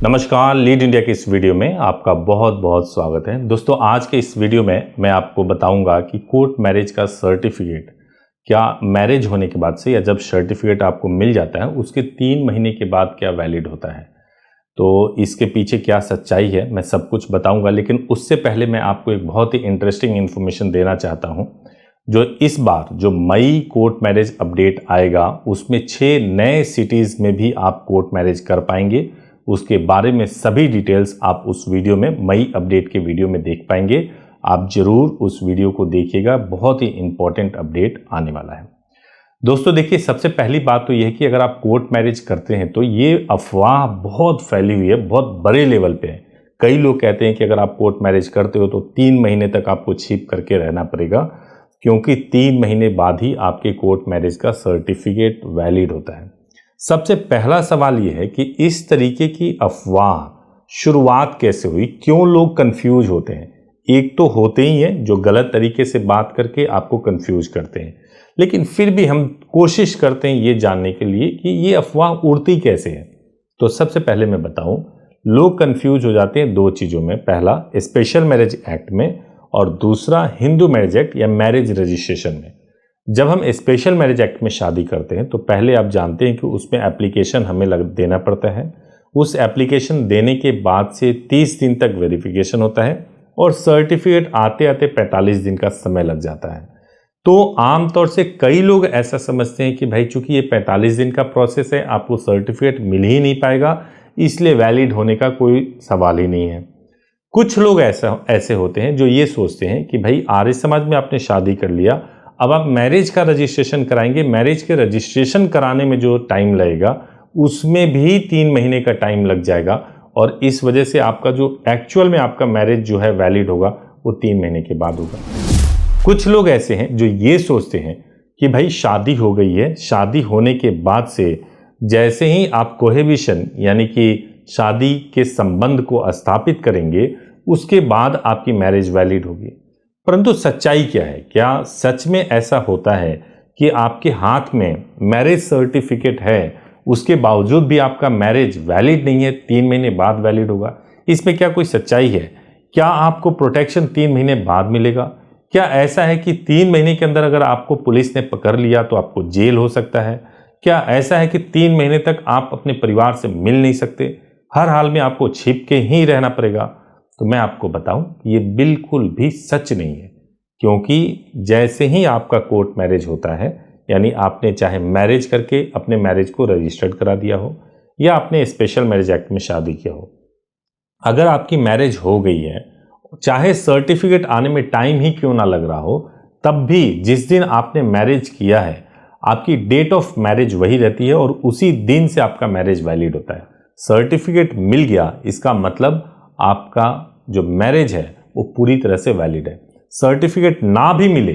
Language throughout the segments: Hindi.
नमस्कार, लीड इंडिया की इस वीडियो में आपका बहुत बहुत स्वागत है। दोस्तों, आज के इस वीडियो में मैं आपको बताऊंगा कि कोर्ट मैरिज का सर्टिफिकेट क्या मैरिज होने के बाद से या जब सर्टिफिकेट आपको मिल जाता है उसके 3 महीने के बाद क्या वैलिड होता है। तो इसके पीछे क्या सच्चाई है मैं सब कुछ बताऊंगा, लेकिन उससे पहले मैं आपको एक बहुत ही इंटरेस्टिंग इन्फॉर्मेशन देना चाहता हूं। जो इस बार जो मई कोर्ट मैरिज अपडेट आएगा उसमें 6 नए सिटीज़ में भी आप कोर्ट मैरिज कर पाएंगे। उसके बारे में सभी डिटेल्स आप उस वीडियो में मई अपडेट के वीडियो में देख पाएंगे। आप जरूर उस वीडियो को देखिएगा, बहुत ही इंपॉर्टेंट अपडेट आने वाला है। दोस्तों देखिए, सबसे पहली बात तो यह है कि अगर आप कोर्ट मैरिज करते हैं तो ये अफवाह बहुत फैली हुई है, बहुत बड़े लेवल पे है। कई लोग कहते हैं कि अगर आप कोर्ट मैरिज करते हो तो 3 महीने तक आपको छिप करके रहना पड़ेगा, क्योंकि 3 महीने बाद ही आपके कोर्ट मैरिज का सर्टिफिकेट वैलिड होता है। सबसे पहला सवाल यह है कि इस तरीके की अफवाह शुरुआत कैसे हुई, क्यों लोग कंफ्यूज होते हैं। एक तो होते ही हैं जो गलत तरीके से बात करके आपको कंफ्यूज करते हैं, लेकिन फिर भी हम कोशिश करते हैं ये जानने के लिए कि ये अफवाह उड़ती कैसे है। तो सबसे पहले मैं बताऊं, लोग कंफ्यूज हो जाते हैं 2 चीज़ों में। पहला स्पेशल मैरिज एक्ट में और दूसरा हिंदू मैरिज एक्ट या मैरिज रजिस्ट्रेशन में। जब हम स्पेशल मैरिज एक्ट में शादी करते हैं तो पहले आप जानते हैं कि उसमें एप्लीकेशन हमें देना पड़ता है। उस एप्लीकेशन देने के बाद से 30 दिन तक वेरिफिकेशन होता है और सर्टिफिकेट आते आते 45 दिन का समय लग जाता है। तो आमतौर से कई लोग ऐसा समझते हैं कि भाई चूंकि ये 45 दिन का प्रोसेस है, आपको सर्टिफिकेट मिल ही नहीं पाएगा, इसलिए वैलिड होने का कोई सवाल ही नहीं है। कुछ लोग ऐसे होते हैं जो ये सोचते हैं कि भाई आर्य समाज में आपने शादी कर लिया, अब आप मैरिज का रजिस्ट्रेशन कराएंगे, मैरिज के रजिस्ट्रेशन कराने में जो टाइम लगेगा उसमें भी 3 महीने का टाइम लग जाएगा, और इस वजह से आपका जो एक्चुअल में आपका मैरिज जो है वैलिड होगा वो 3 महीने के बाद होगा। कुछ लोग ऐसे हैं जो ये सोचते हैं कि भाई शादी हो गई है, शादी होने के बाद से जैसे ही आप कोहेबिशन यानी कि शादी के संबंध को स्थापित करेंगे उसके बाद आपकी मैरिज वैलिड होगी। परंतु सच्चाई क्या है? क्या सच में ऐसा होता है कि आपके हाथ में मैरिज सर्टिफिकेट है, उसके बावजूद भी आपका मैरिज वैलिड नहीं है, 3 महीने बाद वैलिड होगा? इसमें क्या कोई सच्चाई है? क्या आपको प्रोटेक्शन 3 महीने बाद मिलेगा? क्या ऐसा है कि 3 महीने के अंदर अगर आपको पुलिस ने पकड़ लिया तो आपको जेल हो सकता है? क्या ऐसा है कि 3 महीने तक आप अपने परिवार से मिल नहीं सकते, हर हाल में आपको छिप के ही रहना पड़ेगा? तो मैं आपको बताऊं, ये बिल्कुल भी सच नहीं है। क्योंकि जैसे ही आपका कोर्ट मैरिज होता है, यानी आपने चाहे मैरिज करके अपने मैरिज को रजिस्टर्ड करा दिया हो या आपने स्पेशल मैरिज एक्ट में शादी किया हो, अगर आपकी मैरिज हो गई है, चाहे सर्टिफिकेट आने में टाइम ही क्यों ना लग रहा हो, तब भी जिस दिन आपने मैरिज किया है आपकी डेट ऑफ मैरिज वही रहती है और उसी दिन से आपका मैरिज वैलिड होता है। सर्टिफिकेट मिल गया, इसका मतलब आपका जो मैरिज है वो पूरी तरह से वैलिड है। सर्टिफिकेट ना भी मिले,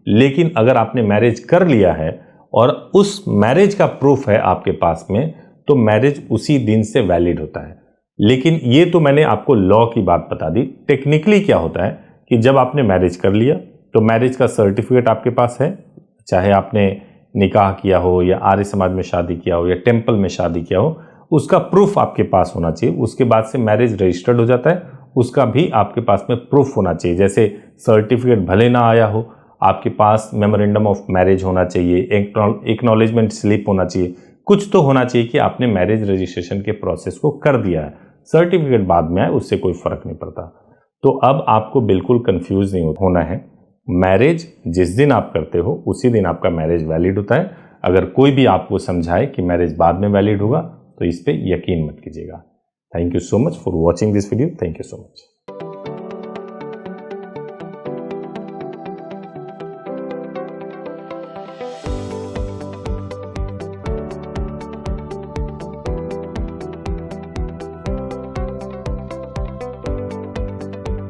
लेकिन अगर आपने मैरिज कर लिया है और उस मैरिज का प्रूफ है आपके पास में, तो मैरिज उसी दिन से वैलिड होता है। लेकिन ये तो मैंने आपको लॉ की बात बता दी। टेक्निकली क्या होता है कि जब आपने मैरिज कर लिया तो मैरिज का सर्टिफिकेट आपके पास है, चाहे आपने निकाह किया हो या आर्य समाज में शादी किया हो या टेम्पल में शादी किया हो, उसका प्रूफ आपके पास होना चाहिए। उसके बाद से मैरिज रजिस्टर्ड हो जाता है, उसका भी आपके पास में प्रूफ होना चाहिए। जैसे सर्टिफिकेट भले ना आया हो, आपके पास मेमोरेंडम ऑफ मैरिज होना चाहिए, एक्नॉलेजमेंट स्लिप होना चाहिए, कुछ तो होना चाहिए कि आपने मैरिज रजिस्ट्रेशन के प्रोसेस को कर दिया है। सर्टिफिकेट बाद में आए उससे कोई फर्क नहीं पड़ता। तो अब आपको बिल्कुल कंफ्यूज नहीं होना है। मैरिज जिस दिन आप करते हो उसी दिन आपका मैरिज वैलिड होता है। अगर कोई भी आपको समझाए कि मैरिज बाद में वैलिड होगा तो इस पर यकीन मत कीजिएगा। Thank you so much for watching this video. Thank you so much.